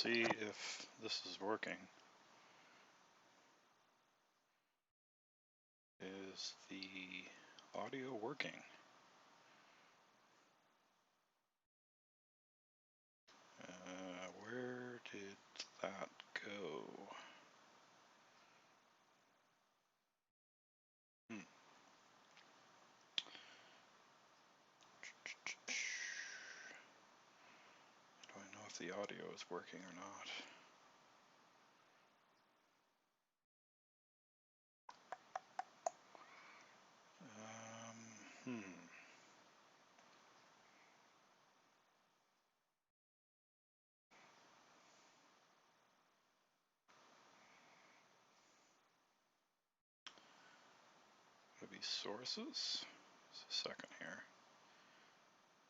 see if this is working. Is the audio working? Where did that go? Do I know if the audio is working or not? Would be sources? Just a second here.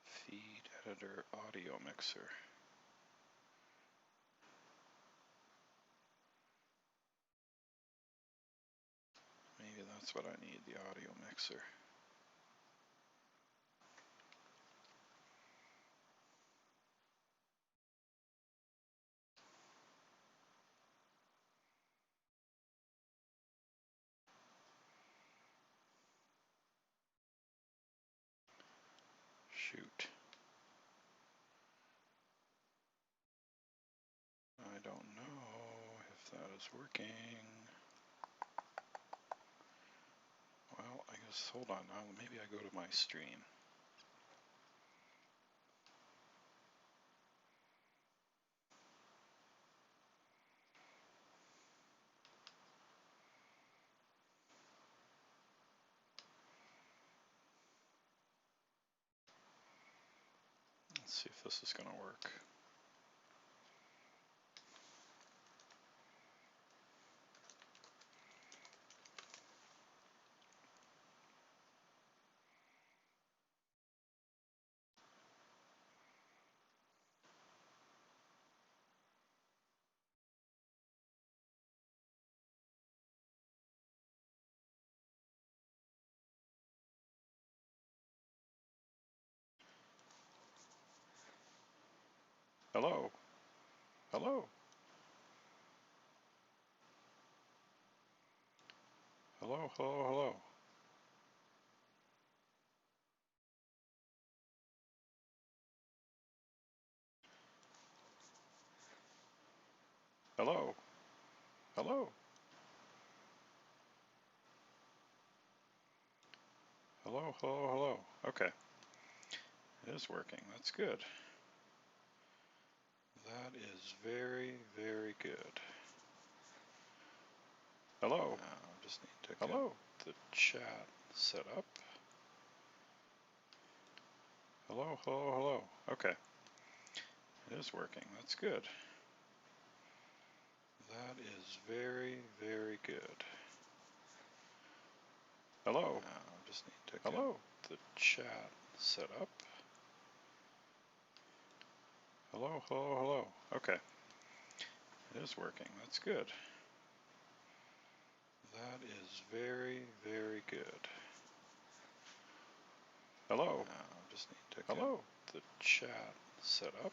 Feed editor audio mixer. Maybe that's what I need, the audio mixer. Shoot. I don't know if that is working. Well, I guess, hold on now, maybe I go to my stream. Let's see if this is going to work. Hello? Hello? Hello, hello, hello. Hello? Hello? Hello, hello, hello. Okay. It is working. That's good. That is very, very good. Hello? Now, just need to get the chat set up. Hello, hello, hello. Okay. It is working. That's good. That is very, very good. Hello? Now, just need to get the chat set up. Hello, hello, hello. Okay. It is working. That's good. That is very, very good. Hello? Now, just need to get the chat set up.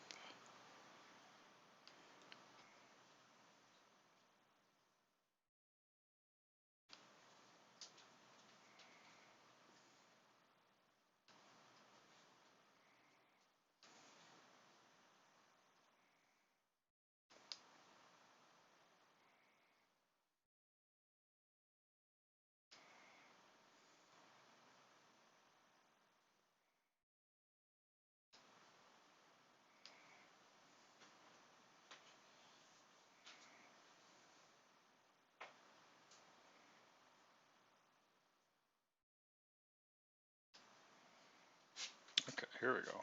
Okay, here we go.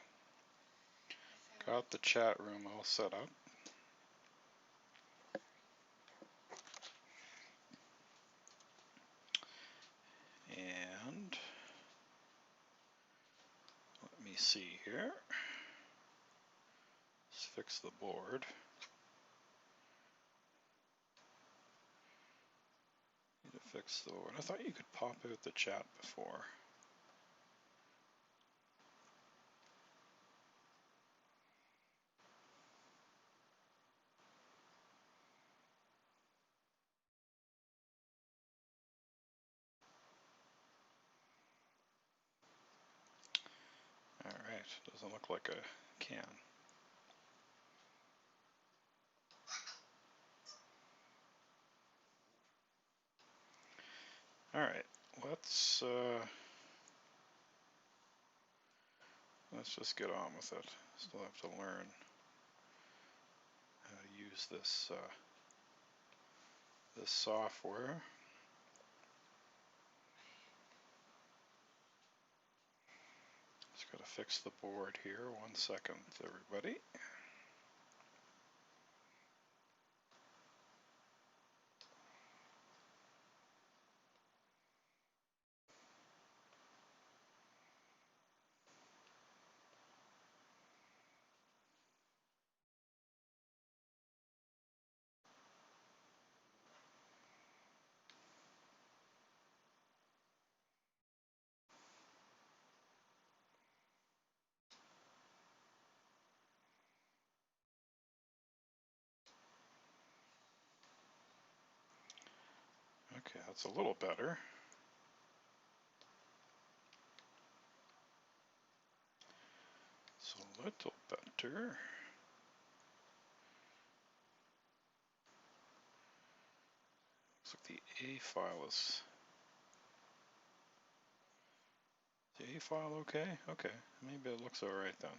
Got the chat room all set up. And let me see here. Let's fix the board. Need to fix the board. I thought you could pop out the chat before. Doesn't look like a can. Alright, let's just get on with it. Still have to learn how to use this this software. Just gotta fix the board here. 1 second, everybody. Okay, that's a little better. It's a little better. Looks like the A file is... The A file okay? Okay, maybe it looks alright then.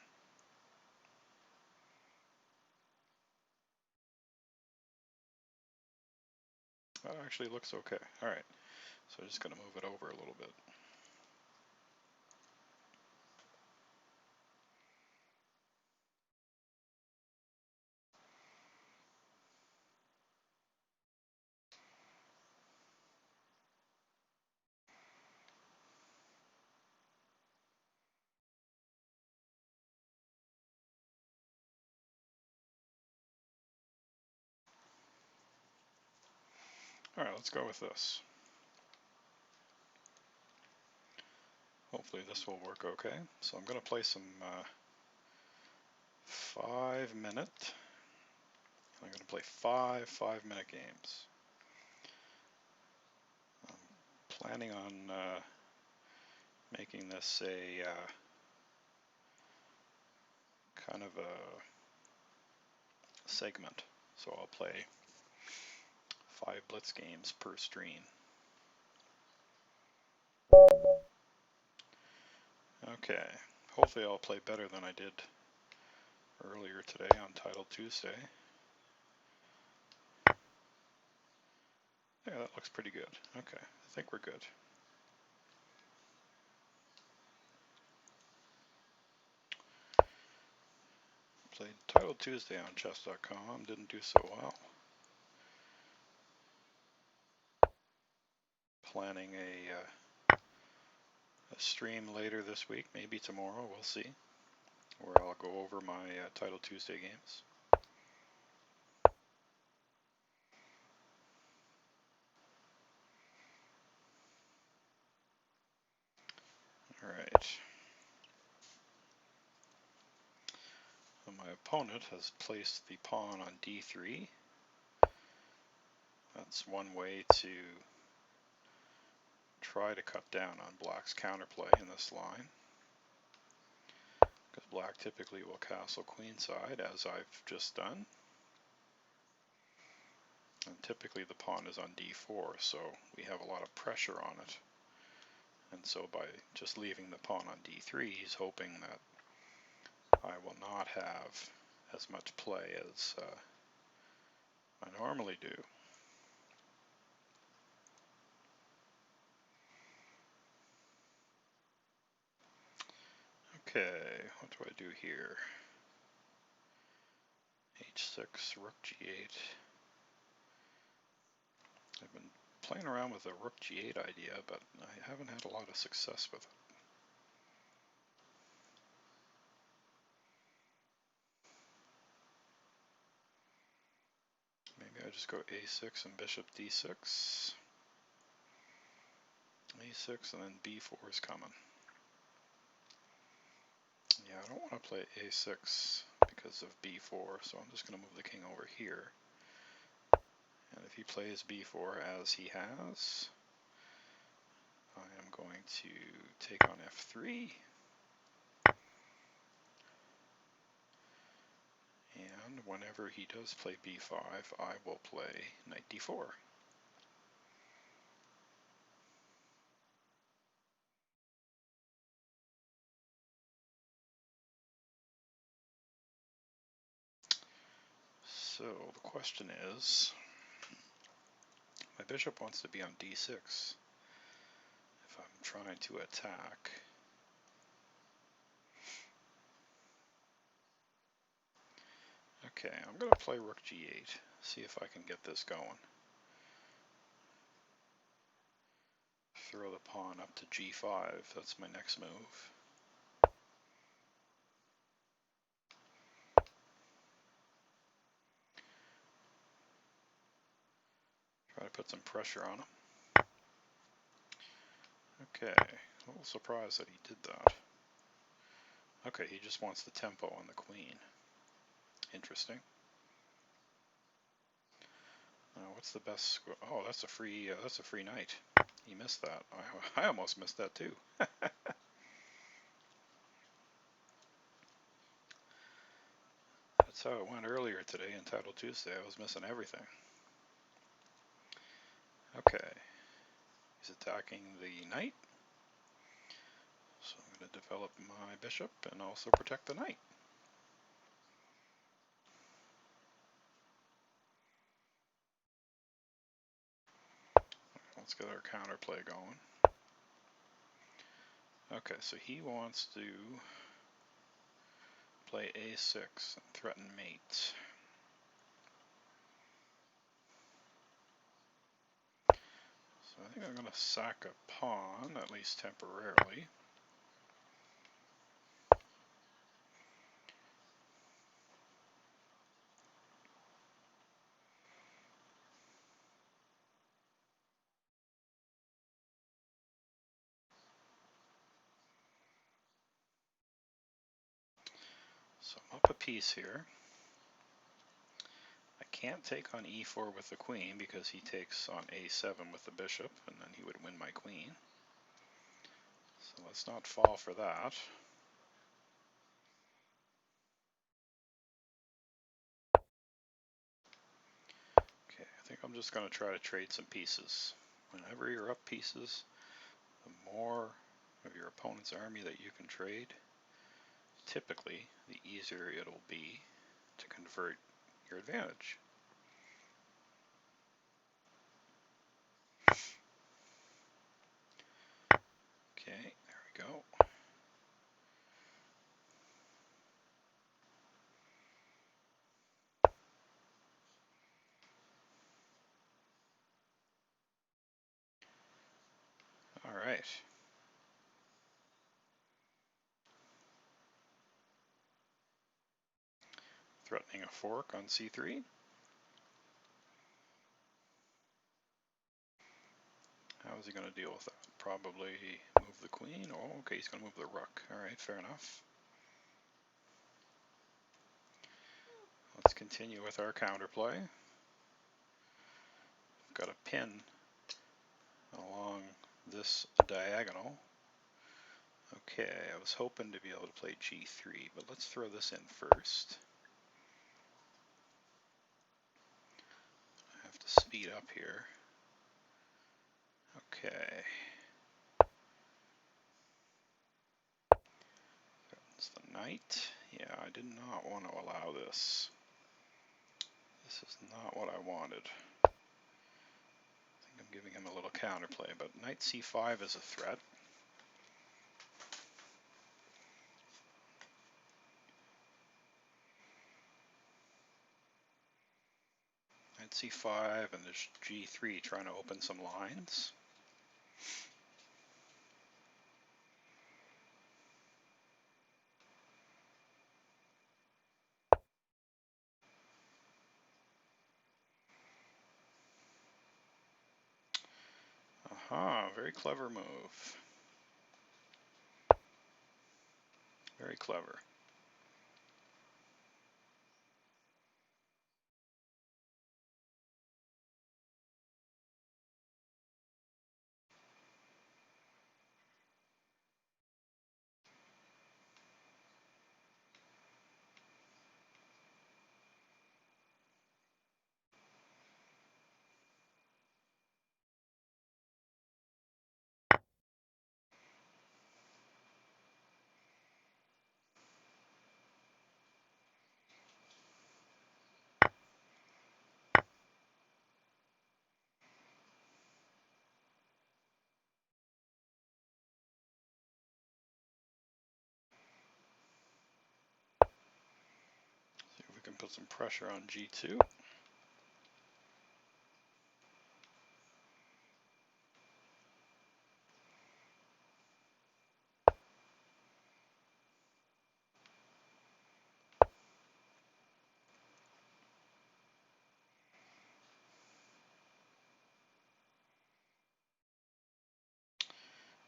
That actually looks okay. Alright, so I'm just going to move it over a little bit. Alright, let's go with this. Hopefully this will work okay. So I'm going to play some 5-minute. I'm going to play 5-minute games. I'm planning on making this a kind of a segment. So I'll play 5 Blitz games per stream. Okay, hopefully I'll play better than I did earlier today on Title Tuesday. Yeah, that looks pretty good. Okay, I think we're good. Played Title Tuesday on chess.com, didn't do so well. Planning a stream later this week, maybe tomorrow, we'll see, where I'll go over my Title Tuesday games. Alright. My opponent has placed the pawn on d3. That's one way to try to cut down on black's counterplay in this line, because black typically will castle queenside, as I've just done. And typically the pawn is on d4, so we have a lot of pressure on it. And so by just leaving the pawn on d3, he's hoping that I will not have as much play as I normally do. Okay, what do I do here? h6, rook g8. I've been playing around with the rook g8 idea, but I haven't had a lot of success with it. Maybe I just go a6 and bishop d6. a6 and then b4 is coming. Yeah, I don't want to play a6 because of b4, so I'm just going to move the king over here. And if he plays b4 as he has, I am going to take on f3. whenever he does play b5, I will play knight d4. So the question is, my bishop wants to be on d6 if I'm trying to attack. Okay, I'm going to play rook g8, see if I can get this going. Throw the pawn up to g5, that's my next move. Try to put some pressure on him. Okay, a little surprised that he did that. Okay, he just wants the tempo on the queen. Interesting. What's the best? Oh, that's a free knight. He missed that. I almost missed that too. That's how it went earlier today in Title Tuesday. I was missing everything. Okay, he's attacking the knight. So I'm going to develop my bishop and also protect the knight. Let's get our counterplay going. Okay, so he wants to play a6 and threaten mate. So I think I'm going to sack a pawn, at least temporarily. So I'm up a piece here. I can't take on e4 with the queen because he takes on a7 with the bishop, and then he would win my queen. So let's not fall for that. Okay, I think I'm just going to try to trade some pieces. Whenever you're up pieces, the more of your opponent's army that you can trade, typically the easier it'll be to convert your advantage. Okay, there we go. All right. Threatening a fork on c3. How is he going to deal with that? Probably move the queen. Oh, okay, he's going to move the rook. All right, fair enough. Let's continue with our counterplay. I've got a pin along this diagonal. Okay, I was hoping to be able to play g3, but let's throw this in first. I have to speed up here. Okay. That's the knight. Yeah, I did not want to allow this. This is not what I wanted. I think I'm giving him a little counterplay, but knight c5 is a threat. Knight c5 and there's g3 trying to open some lines. Aha, very clever move. Very clever. Put some pressure on G2.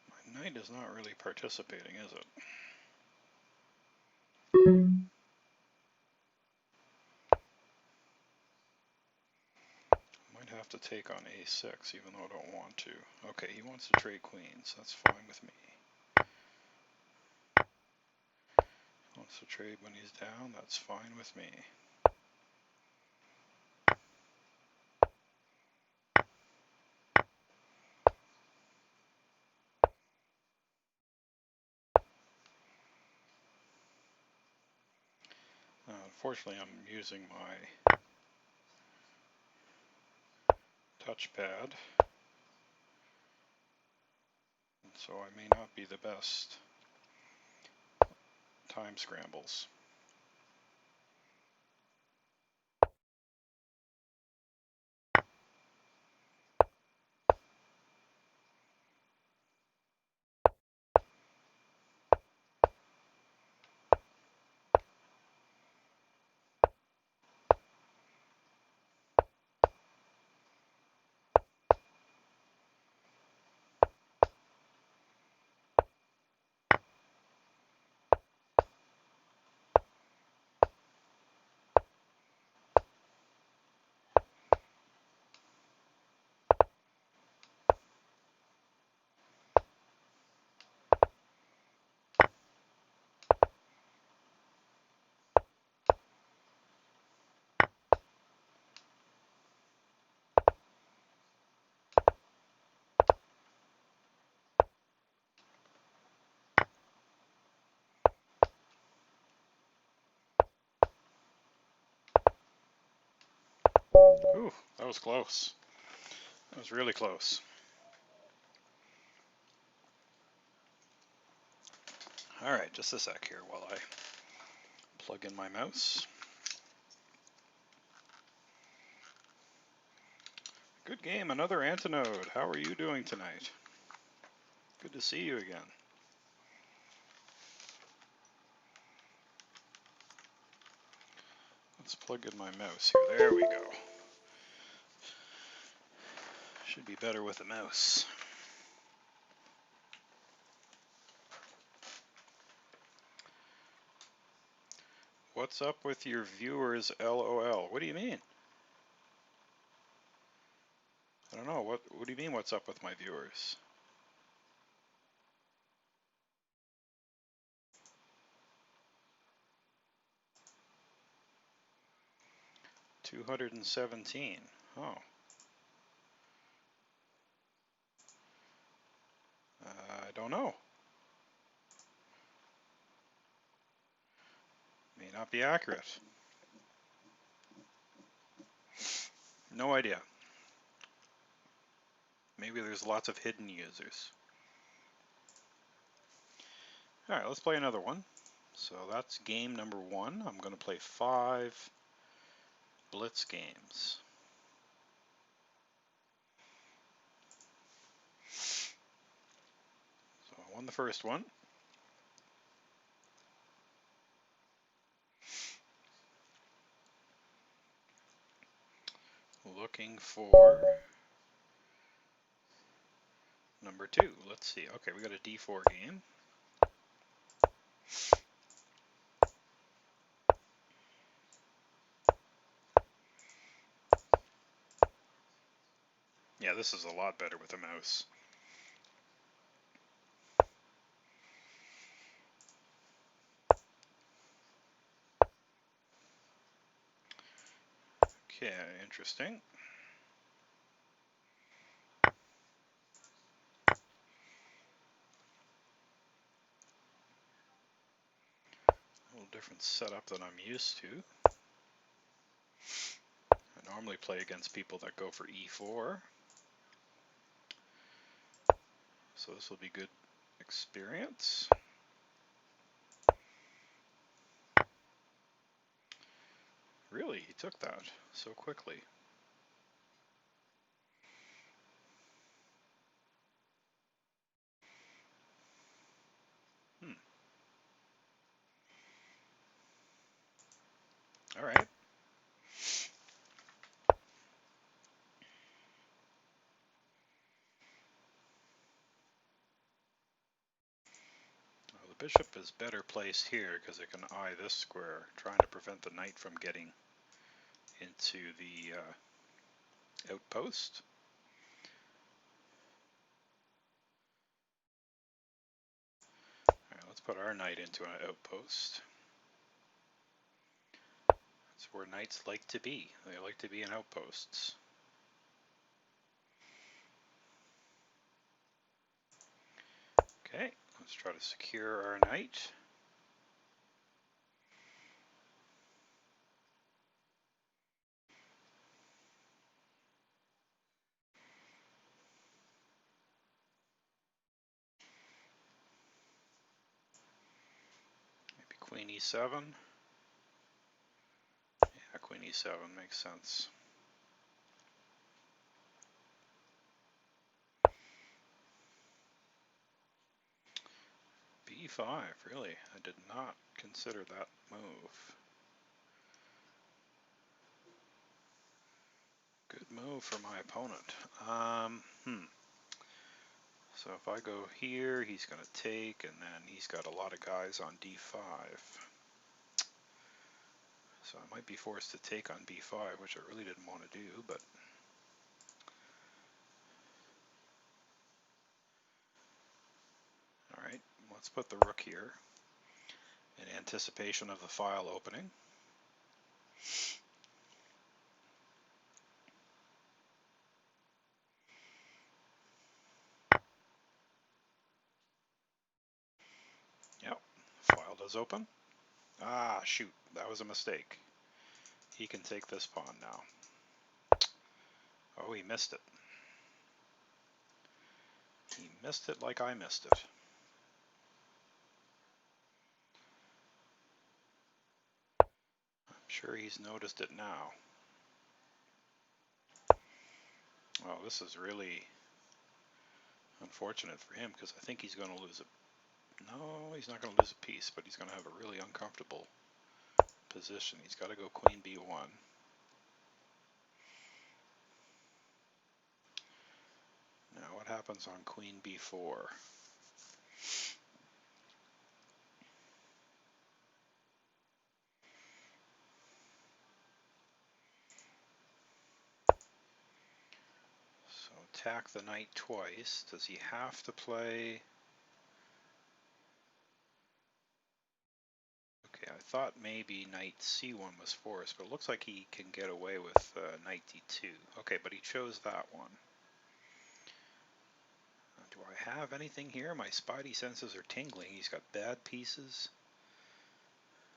My knight is not really participating, is it? Might have to take on a6, even though I don't want to. Okay, he wants to trade queens. That's fine with me. Wants to trade when he's down. That's fine with me. Unfortunately, I'm using my touchpad, and so I may not be the best time scrambles. Ooh, that was close. That was really close. Alright, just a sec here while I plug in my mouse. Good game, another Antinode. How are you doing tonight? Good to see you again. Let's plug in my mouse here. There we go. Should be better with a mouse. What's up with your viewers, LOL? What do you mean? I don't know. What do you mean, what's up with my viewers? $217. Oh. I don't know. May not be accurate. No idea. Maybe there's lots of hidden users. Alright, let's play another one. So that's game number 1. I'm going to play 5 blitz games. So I won the first one. Looking for number 2. Let's see. Okay, we got a D4 game. Yeah, this is a lot better with a mouse. Okay, interesting. A little different setup than I'm used to. I normally play against people that go for E4. So this will be good experience. Really? He took that so quickly. All right. Well, the bishop is better placed here because it can eye this square, trying to prevent the knight from getting into the outpost. All right, let's put our knight into an outpost. That's where knights like to be. They like to be in outposts. Okay, let's try to secure our knight. Maybe queen e7. Yeah, queen e7 makes sense. b5, really? I did not consider that move. Good move for my opponent. So if I go here, he's going to take, and then he's got a lot of guys on d5. So I might be forced to take on b5, which I really didn't want to do, but... Alright, let's put the rook here in anticipation of the file opening. Yep, file does open. Ah, shoot, that was a mistake. He can take this pawn now. Oh, he missed it. He missed it like I missed it. I'm sure he's noticed it now. Well, this is really unfortunate for him because I think he's going to lose a... No, he's not going to lose a piece, but he's going to have a really uncomfortable position. He's got to go queen b1. Now what happens on queen b4? So attack the knight twice. Does he have to play... Okay, I thought maybe knight c1 was forced, but it looks like he can get away with knight d2. Okay, but he chose that one. Do I have anything here? My spidey senses are tingling. He's got bad pieces.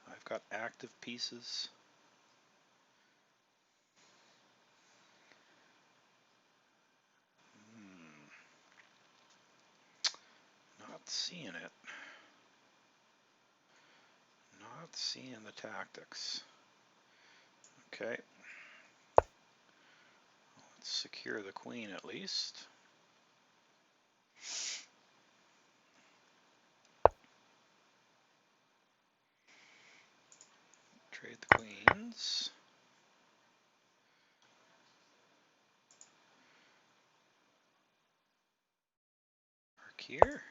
I've got active pieces. Not seeing it. Not seeing the tactics. Okay. Let's secure the queen at least. Trade the queens. Mark here.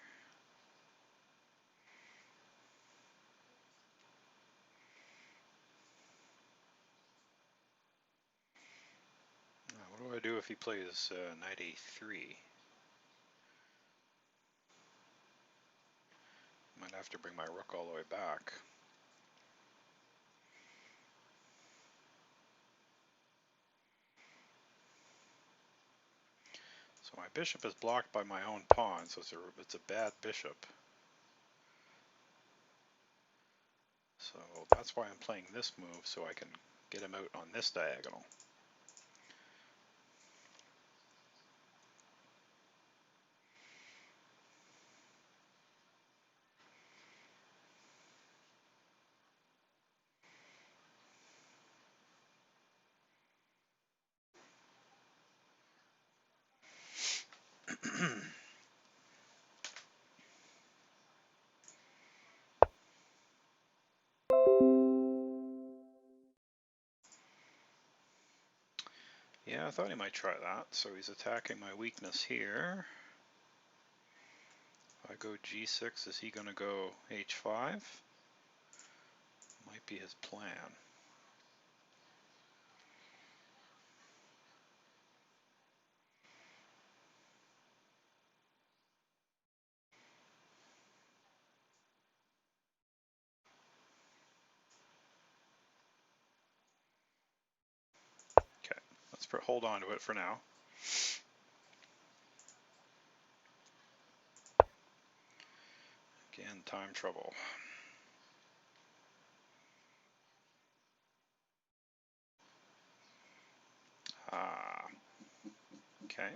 What do I do if he plays knight a3? Might have to bring my rook all the way back. So my bishop is blocked by my own pawn, so it's a bad bishop. So that's why I'm playing this move, so I can get him out on this diagonal. Yeah, I thought he might try that. So he's attacking my weakness here. If I go g6, is he going to go h5? Might be his plan. Okay, let's hold on to it for now. Again, time trouble. Ah, okay.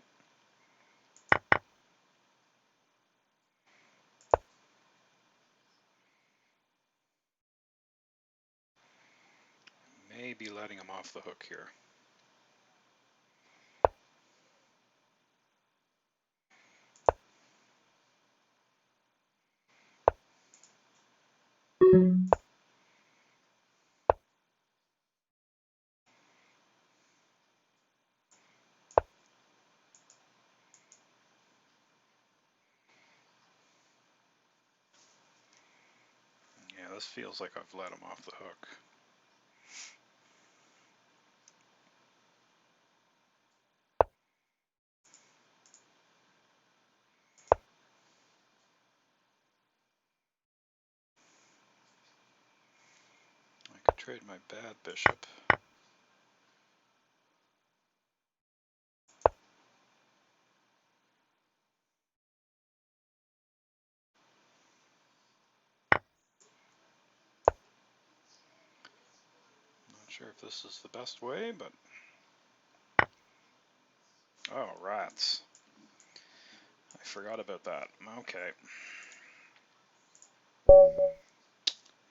Maybe letting him off the hook here. Yeah, this feels like I've let him off the hook. I could trade my bad bishop. Not sure if this is the best way, but... Oh, rats. I forgot about that. Okay.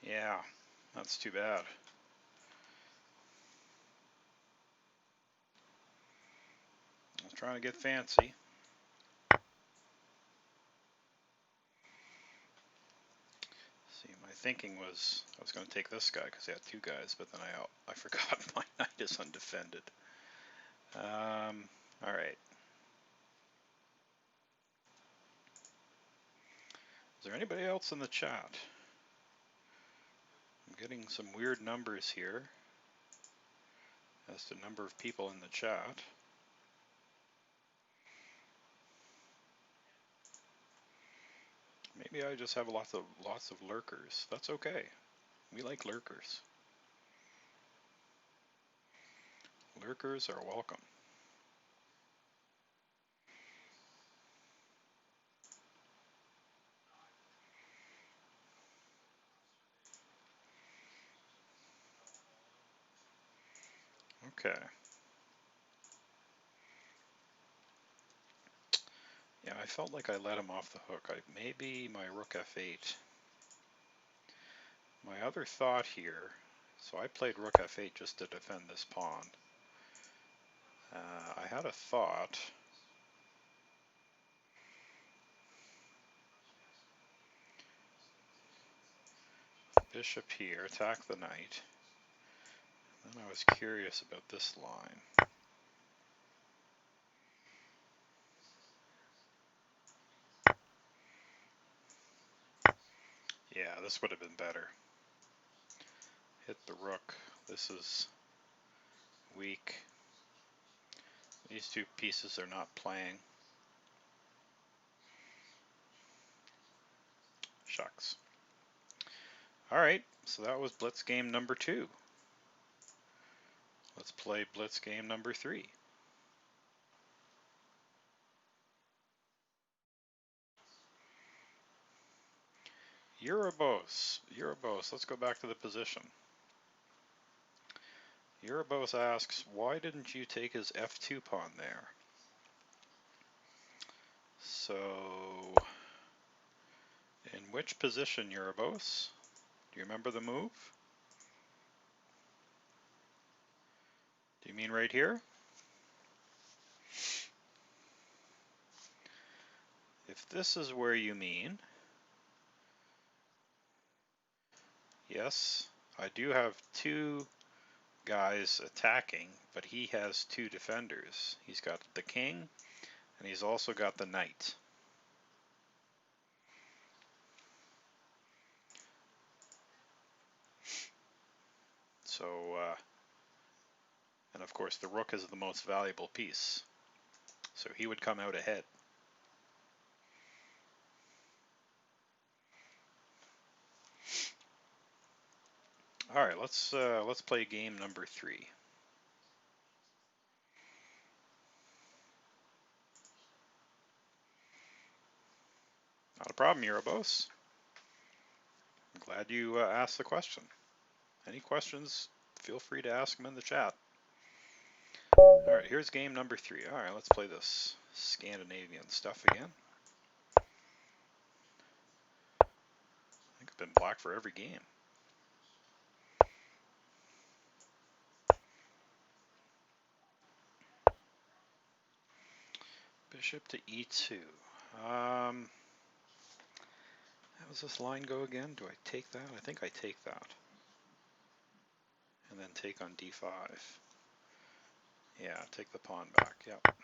Yeah, that's too bad. I was trying to get fancy. See, my thinking was I was going to take this guy because he had two guys, but then I forgot my knight is undefended. All right. Is there anybody else in the chat? I'm getting some weird numbers here as to number of people in the chat. Maybe I just have lots of lurkers. That's okay. We like lurkers. Lurkers are welcome. Okay. Yeah, I felt like I let him off the hook. Maybe my rook f8. My other thought here, so I played rook f8 just to defend this pawn. I had a thought. Bishop here, attack the knight. Then I was curious about this line. Yeah, this would have been better. Hit the rook. This is weak. These two pieces are not playing. Shucks. Alright, so that was blitz game number 2. Let's play blitz game number 3. Eurobos, let's go back to the position. Eurobos asks, why didn't you take his f2 pawn there? So, in which position, Eurobos? Do you remember the move? Do you mean right here? If this is where you mean, yes, I do have two guys attacking, but he has two defenders. He's got the king, and he's also got the knight. So, and of course the rook is the most valuable piece. So he would come out ahead. All right, let's play game number 3. Not a problem, Eurobos. I'm glad you asked the question. Any questions, feel free to ask them in the chat. All right, here's game number 3. All right, let's play this Scandinavian stuff again. I think I've been black for every game. Bishop to e2. How does this line go again? Do I take that? I think I take that. And then take on d5. Yeah, take the pawn back. Yep.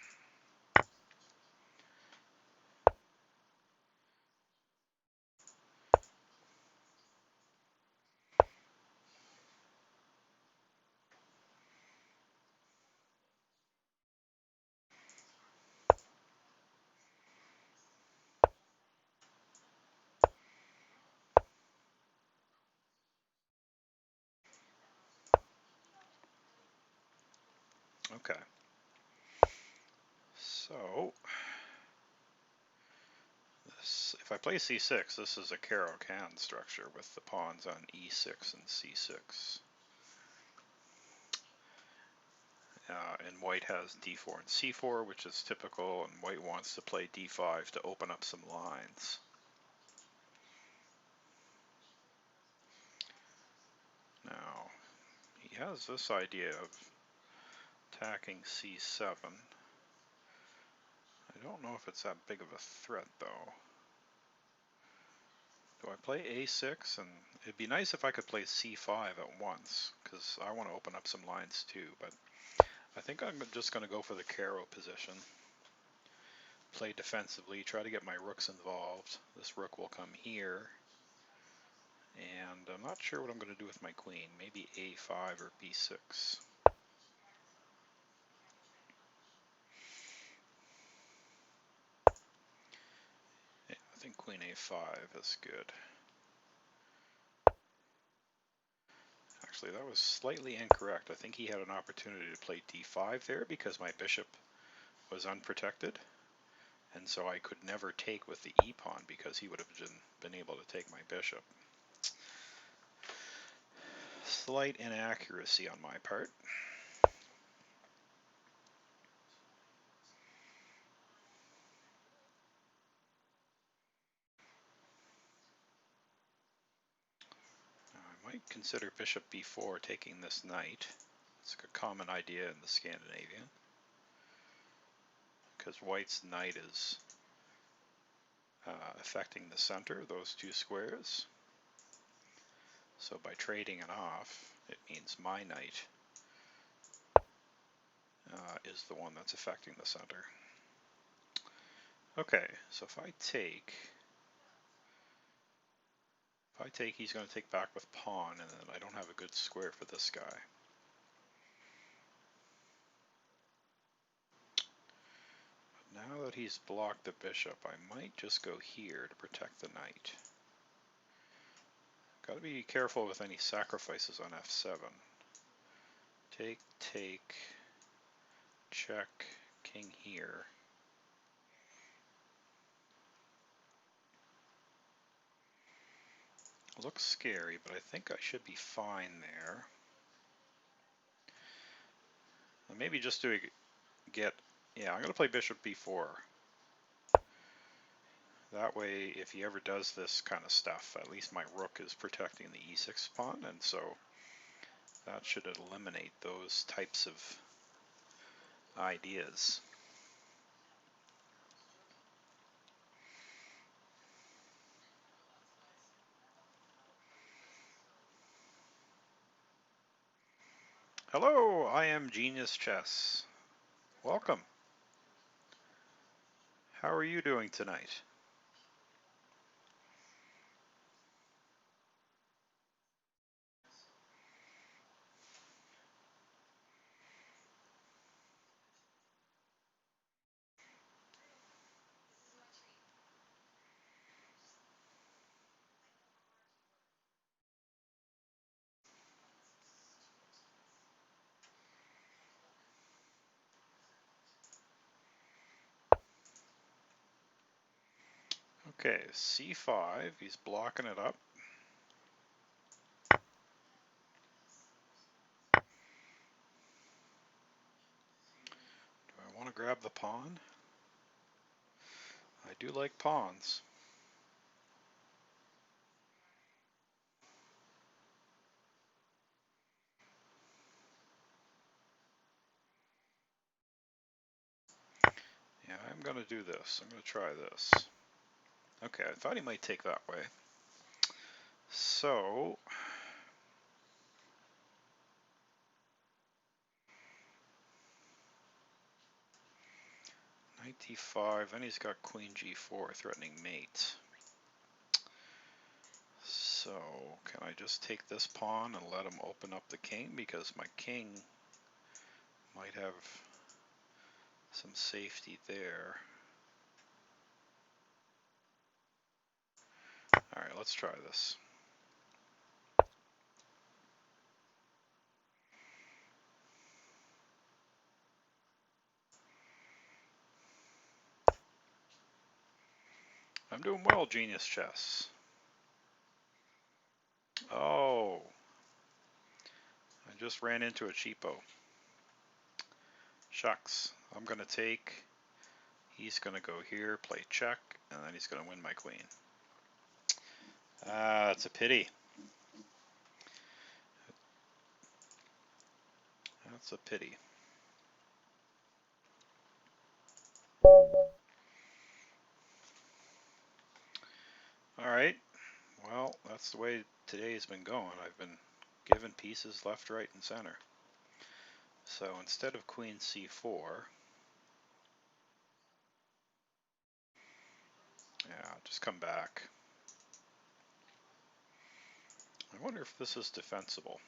Okay. So, if I play c6, this is a Caro-Kann structure with the pawns on e6 and c6. And white has d4 and c4, which is typical, and white wants to play d5 to open up some lines. Now, he has this idea of attacking c7. I don't know if it's that big of a threat, though. Do I play a6? And it'd be nice if I could play c5 at once, because I want to open up some lines too, but I think I'm just going to go for the Caro position. Play defensively, try to get my rooks involved. This rook will come here, and I'm not sure what I'm going to do with my queen. Maybe a5 or b6. Yeah, I think queen a5 is good. Actually, that was slightly incorrect. I think he had an opportunity to play d5 there because my bishop was unprotected, and so I could never take with the e-pawn because he would have been able to take my bishop. Slight inaccuracy on my part. I might consider bishop b4 taking this knight. It's a common idea in the Scandinavian, because white's knight is affecting the center, those two squares. So by trading it off, it means my knight is the one that's affecting the center. Okay, so if I take, he's going to take back with pawn, and then I don't have a good square for this guy. Now that he's blocked the bishop, I might just go here to protect the knight. Got to be careful with any sacrifices on f7. Take, take, check, king here. Looks scary, but I think I should be fine there. And maybe just to get, yeah, I'm going to play bishop b4. That way, if he ever does this kind of stuff, at least my rook is protecting the e6 pawn, and so that should eliminate those types of ideas. Hello, I am Genius Chess. Welcome. How are you doing tonight? Okay, c5, he's blocking it up. Do I want to grab the pawn? I do like pawns. Yeah, I'm going to do this. I'm going to try this. Okay, I thought he might take that way. So, 95, and he's got queen g4 threatening mate. So, can I just take this pawn and let him open up the king? Because my king might have some safety there. Alright, let's try this. I'm doing well, Genius Chess. Oh, I just ran into a cheapo. Shucks. I'm going to take, he's going to go here, play check, and then he's going to win my queen. Ah, it's a pity. That's a pity. Alright, well, that's the way today's been going. I've been given pieces left, right, and center. So instead of queen c4, yeah, I'll just come back. I wonder if this is defensible.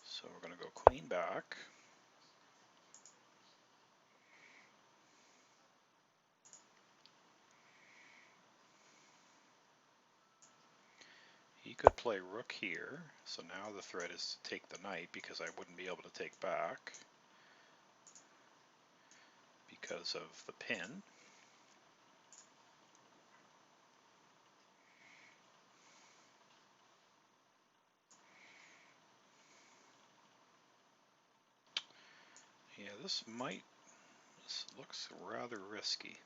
So we're going to go queen back. He could play rook here, so now the threat is to take the knight because I wouldn't be able to take back because of the pin. Yeah, this looks rather risky.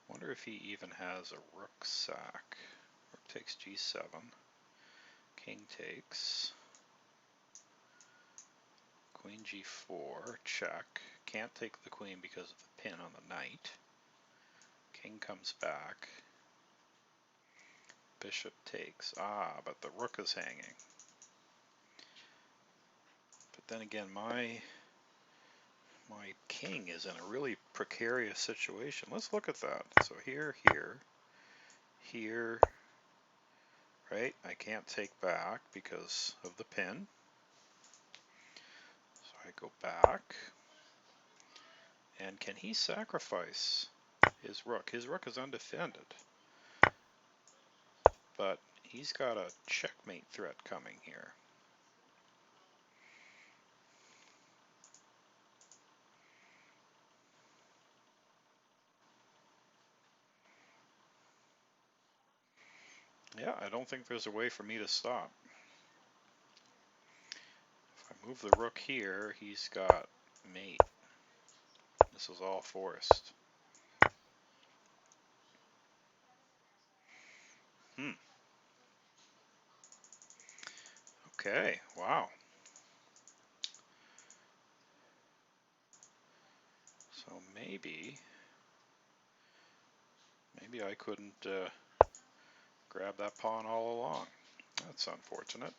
Wonder if he even has a rook sack. Rook takes g7, king takes, queen g4, check. Can't take the queen because of the pin on the knight. King comes back. Bishop takes. Ah, but the rook is hanging. But then again, my king is in a really precarious situation. Let's look at that. So here, here, right? I can't take back because of the pin. So I go back. And can he sacrifice his rook? His rook is undefended. But he's got a checkmate threat coming here. Yeah, I don't think there's a way for me to stop. If I move the rook here, he's got mate. This is all forced. Okay, wow. So maybe Maybe I couldn't grab that pawn all along. That's unfortunate.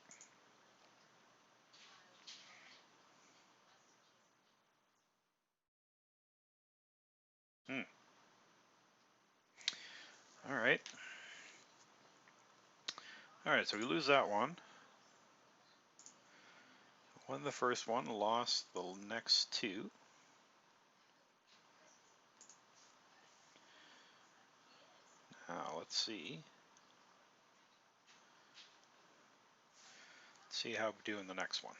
Alright. Alright, so we lose that one. Won the first one, lost the next two. Now, let's see. Let's see how we do in the next one.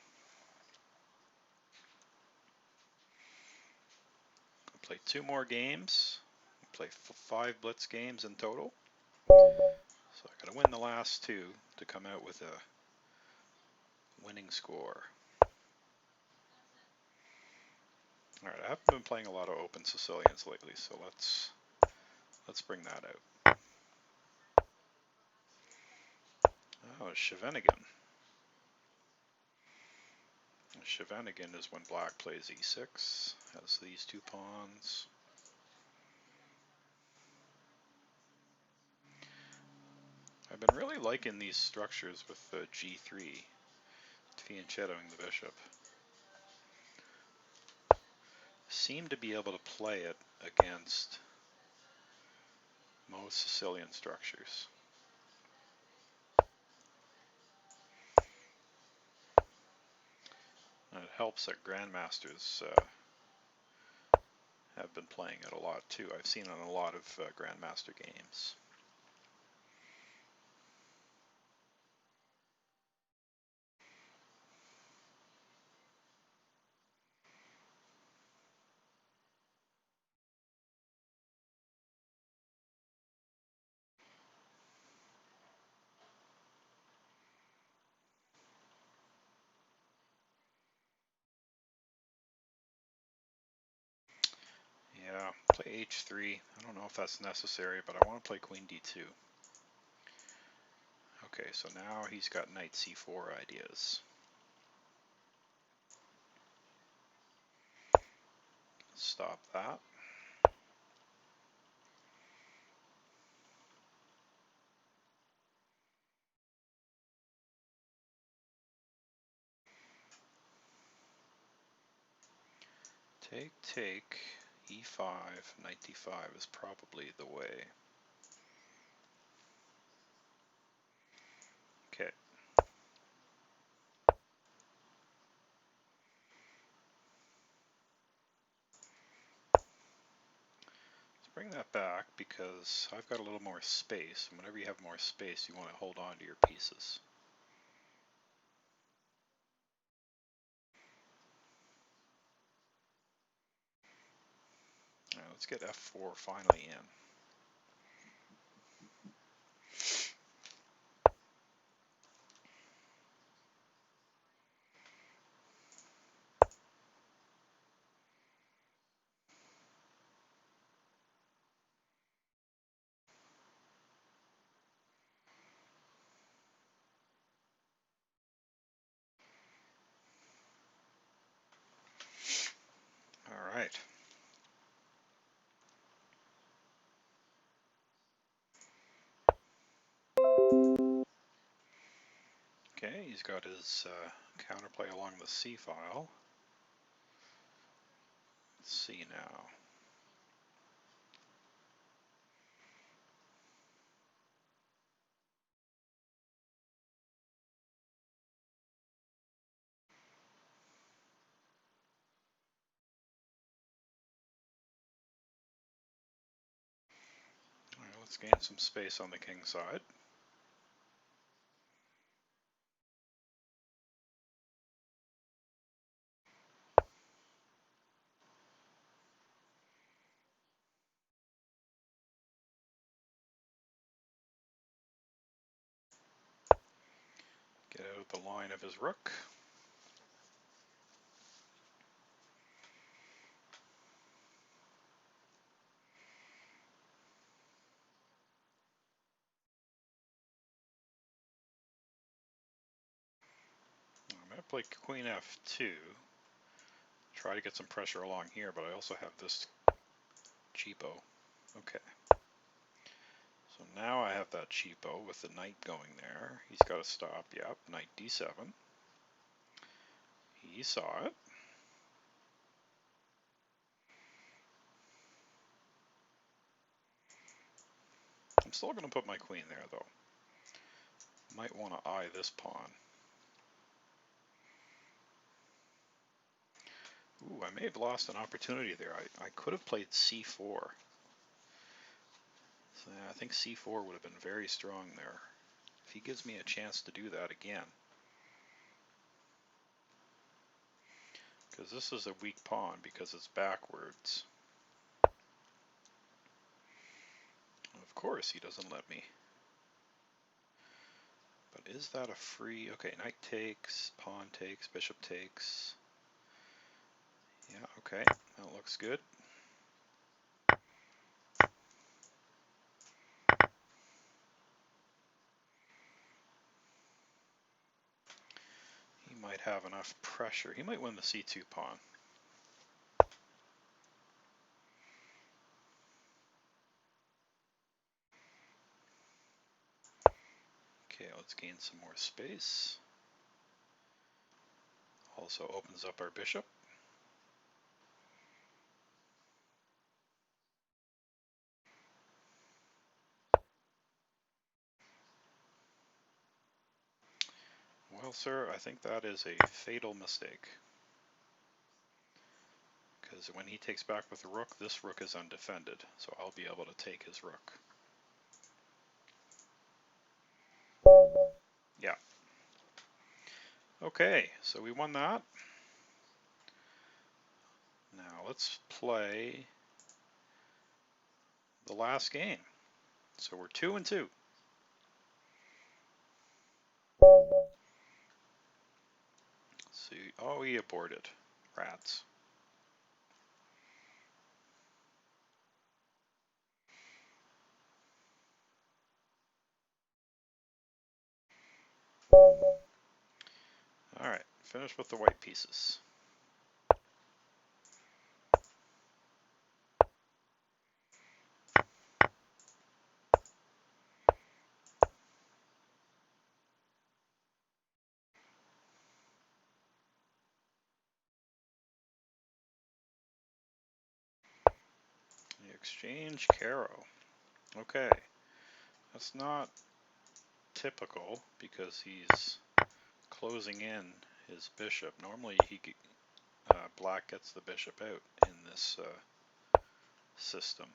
We'll play 2 more games. We'll play 5 blitz games in total. So I gotta win the last 2 to come out with a winning score. Alright, I haven't been playing a lot of open Sicilians lately, so let's bring that out. Oh, Scheveningen. Scheveningen is when black plays e6, has these 2 pawns. I've been really liking these structures with g3, fianchettoing the bishop. Seem to be able to play it against most Sicilian structures. And it helps that grandmasters have been playing it a lot too. I've seen it in a lot of grandmaster games. Yeah, play h3. I don't know if that's necessary, but I want to play queen d2. Okay, so now he's got knight c4 ideas. Stop that. Take, e5, knight d5 is probably the way. Okay. Let's bring that back because I've got a little more space. And whenever you have more space, you want to hold on to your pieces. All right, let's get f4 finally in. All right. Okay, he's got his counterplay along the c file. Let's see now. All right, let's gain some space on the king side. Get out of the line of his rook. I'm going to play queen f2. Try to get some pressure along here, but I also have this cheapo. Okay. So now I have that cheapo with the knight going there. He's got to stop. Yep, knight d7. He saw it. I'm still going to put my queen there, though. Might want to eye this pawn. Ooh, I may have lost an opportunity there. I could have played c4. So yeah, I think c4 would have been very strong there. If he gives me a chance to do that again. Because this is a weak pawn because it's backwards. Of course he doesn't let me. But is that a free... Okay, knight takes, pawn takes, bishop takes. Yeah, okay, that looks good. He might have enough pressure. He might win the c2 pawn. Okay, let's gain some more space. Also opens up our bishop. Well, sir, I think that is a fatal mistake. Because when he takes back with the rook, this rook is undefended, so I'll be able to take his rook. Yeah. Okay, so we won that. Now let's play the last game. So we're 2-2. See, oh, he aborted. Rats. Alright, finish with the white pieces. The exchange Caro. Okay, that's not typical because he's closing in his bishop. Normally black gets the bishop out in this system.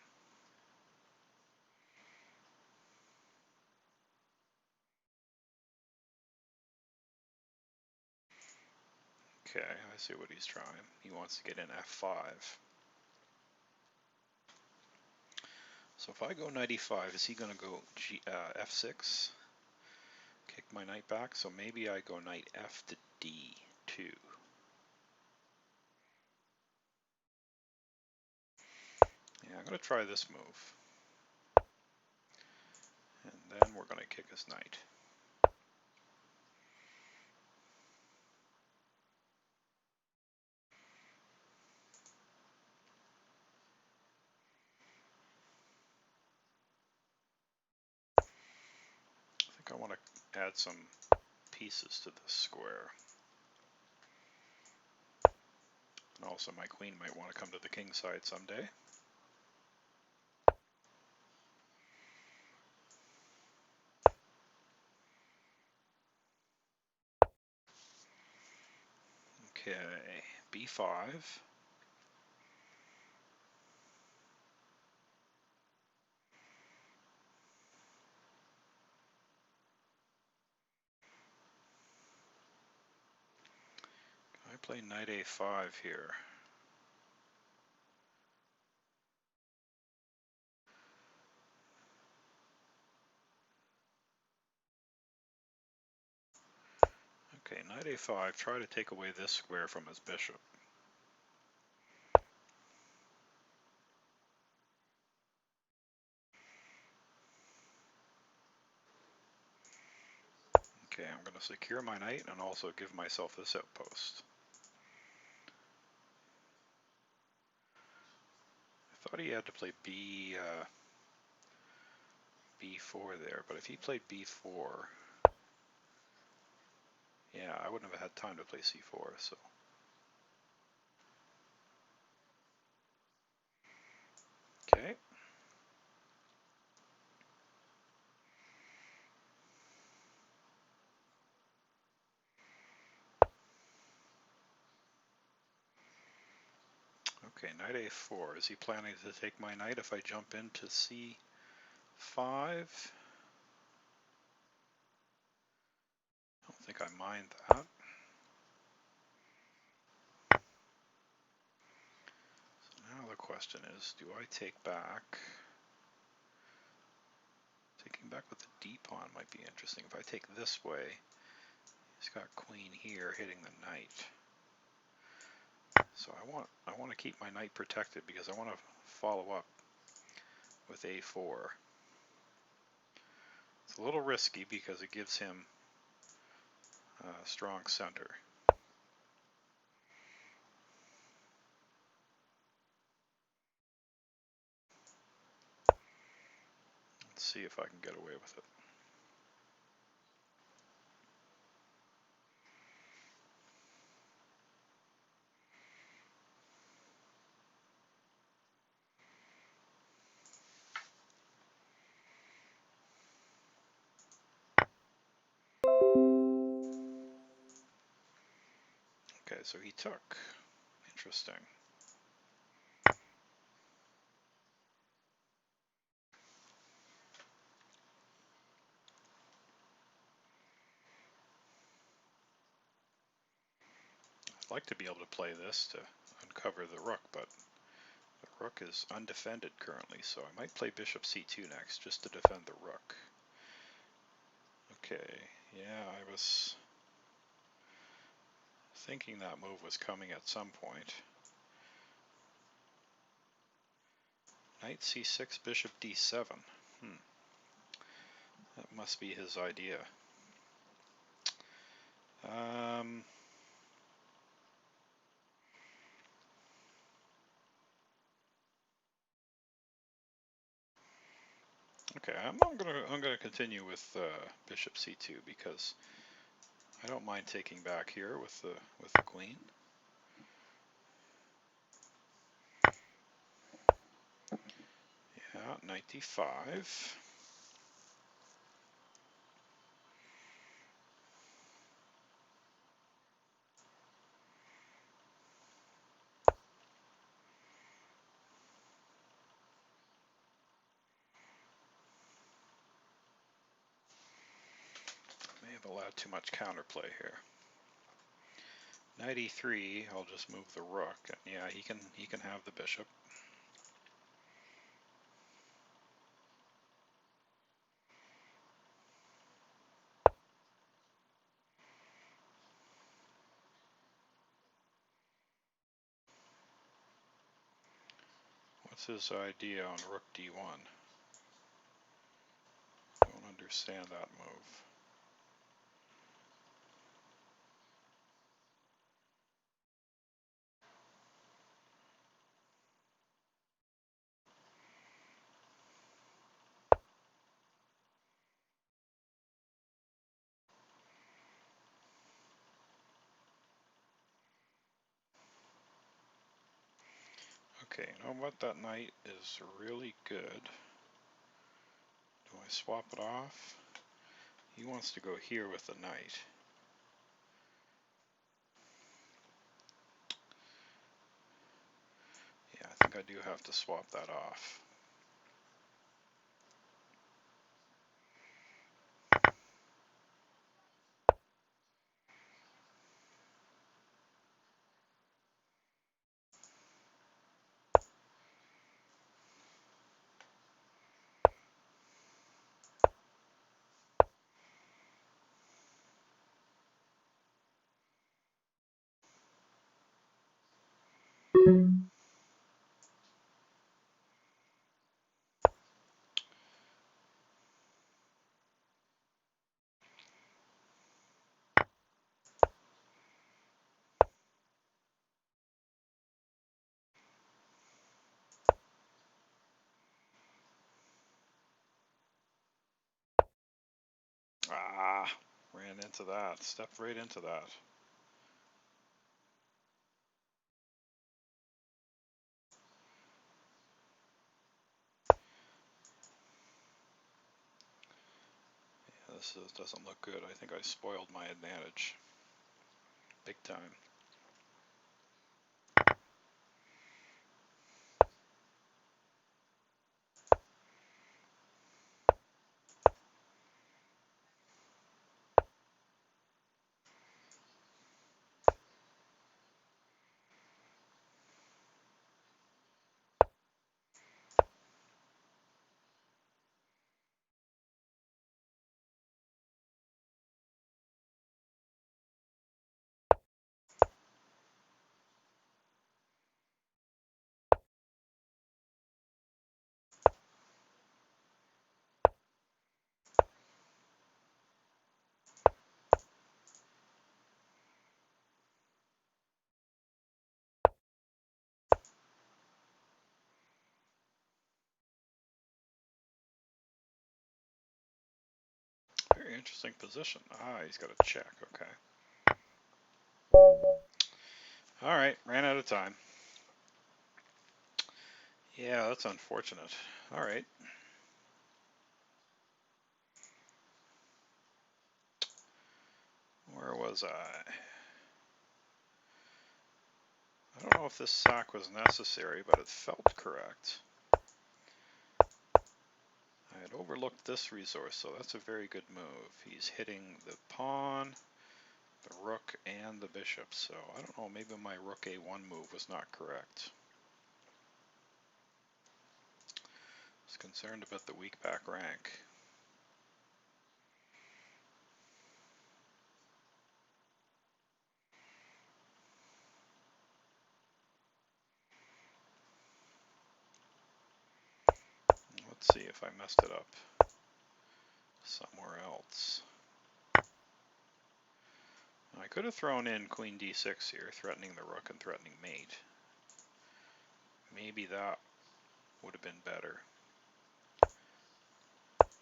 Okay, I see what he's trying. He wants to get in f5. So if I go knight e5, is he going to go f6? Kick my knight back, so maybe I go knight f to d2. Yeah, I'm going to try this move. And then we're going to kick his knight. I think I want to add some pieces to this square. And also my queen might want to come to the king side someday. Okay, b5. I play knight a5 here. Okay, knight a5, try to take away this square from his bishop. Okay, I'm going to secure my knight and also give myself this outpost. I thought he had to play b5 b4 there, but if he played b4, yeah, I wouldn't have had time to play c4, so. Okay. Okay, knight a4. Is he planning to take my knight if I jump into c5? I don't think I mind that. So now the question is, do I take back? Taking back with the d-pawn might be interesting. If I take this way, he's got queen here hitting the knight. So I want to keep my knight protected because I want to follow up with a4. It's a little risky because it gives him a strong center. Let's see if I can get away with it. Okay, so he took. Interesting. I'd like to be able to play this to uncover the rook, but the rook is undefended currently, so I might play bishop c2 next just to defend the rook. Okay, yeah, I was thinking that move was coming at some point. Knight c6, bishop d7. That must be his idea. Okay, I'm gonna continue with bishop c2 because I don't mind taking back here with the queen. Yeah, knight d5. May have allowed too much counterplay here. Knight e3, I'll just move the rook. Yeah, he can have the bishop. What's his idea on rook d1? Don't understand that move. Okay, you know what? That knight is really good. Do I swap it off? He wants to go here with the knight. Yeah, I think I do have to swap that off. Ah, ran into that. Stepped right into that. Yeah, this doesn't look good. I think I spoiled my advantage. Big time. Very interesting position. Ah, he's got a check. Okay. All right, ran out of time. Yeah, that's unfortunate. All right. Where was I? I don't know if this sack was necessary, but it felt correct. I had overlooked this resource, so that's a very good move. He's hitting the pawn, the rook, and the bishop, so I don't know, maybe my rook a1 move was not correct. I was concerned about the weak back rank. Let's see if I messed it up somewhere else. I could have thrown in queen d6 here, threatening the rook and threatening mate. Maybe that would have been better.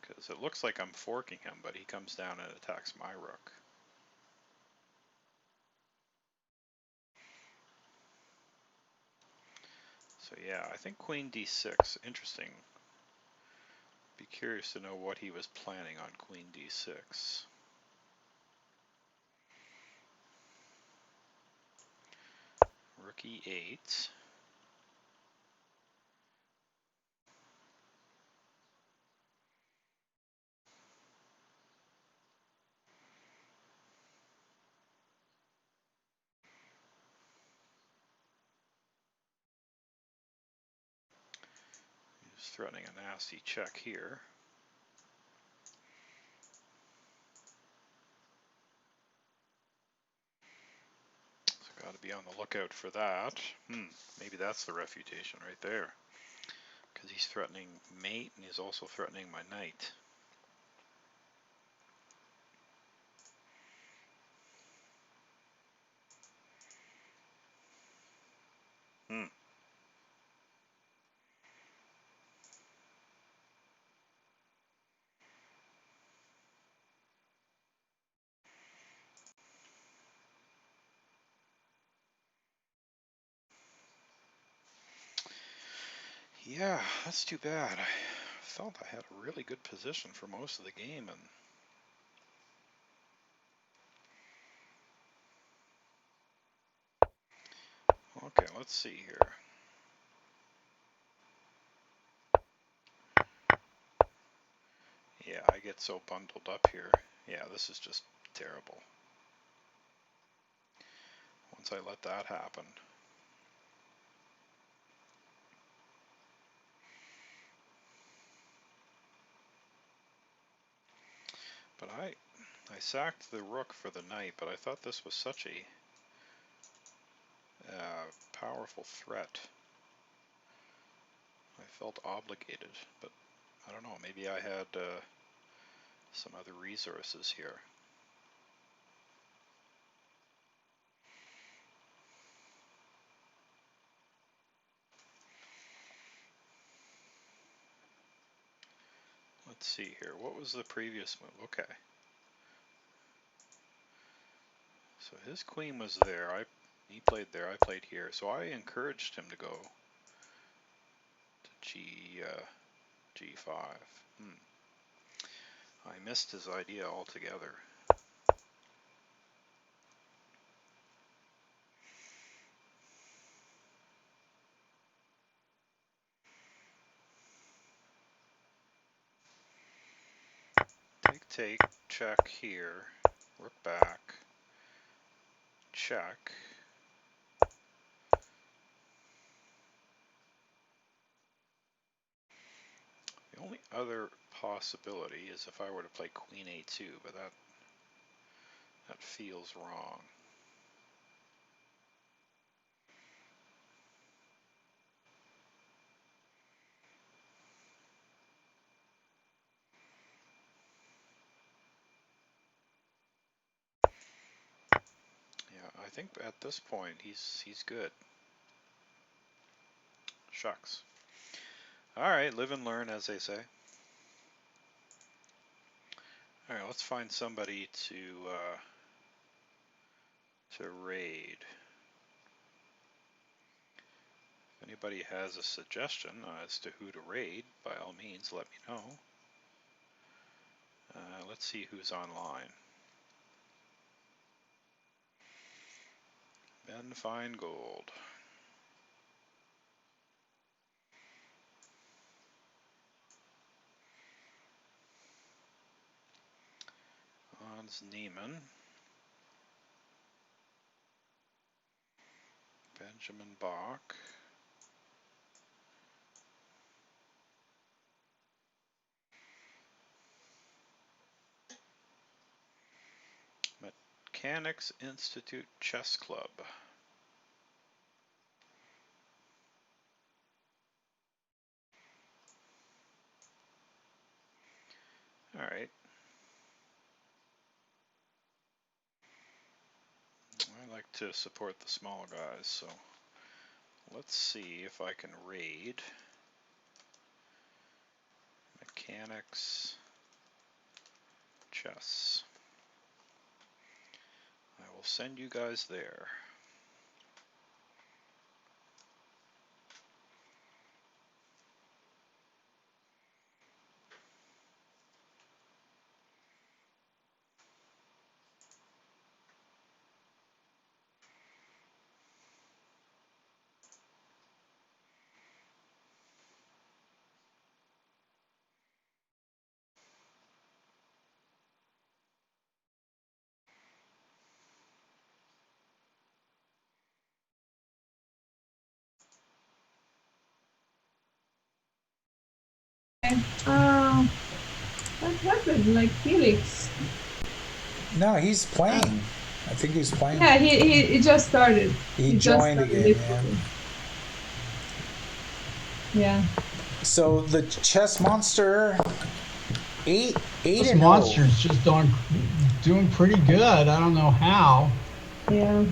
Because it looks like I'm forking him, but he comes down and attacks my rook. So yeah, I think queen d6, interesting. Be curious to know what he was planning on queen d6. Rook e8. He's threatening a nasty check here. So got to be on the lookout for that. Maybe that's the refutation right there. Because he's threatening mate and he's also threatening my knight. Yeah, that's too bad. I felt I had a really good position for most of the game, and okay, let's see here. Yeah, I get so bundled up here. Yeah, this is just terrible. Once I let that happen. But I sacked the rook for the knight, but I thought this was such a powerful threat. I felt obligated, but I don't know, maybe I had some other resources here. Let's see here, what was the previous move? Okay. So his queen was there. He played there. I played here. So I encouraged him to go to G5. I missed his idea altogether. Take, check here, rook back, check. The only other possibility is if I were to play queen a2, but that feels wrong. Yeah, I think at this point he's good. Shucks. All right, live and learn, as they say. All right, let's find somebody to raid. If anybody has a suggestion as to who to raid, by all means, let me know. Let's see who's online. Ben Feingold. Hans Niemann. Benjamin Bach. Mechanics Institute Chess Club. All right. I like to support the small guys, so let's see if I can raid Mechanics Chess. I will send you guys there. What happened? Like Felix? No, he's playing. I think he's playing. Yeah, he just started. He joined again. Yeah. So the chess monster, 8 This and monster's just doing pretty good. I don't know how. Yeah.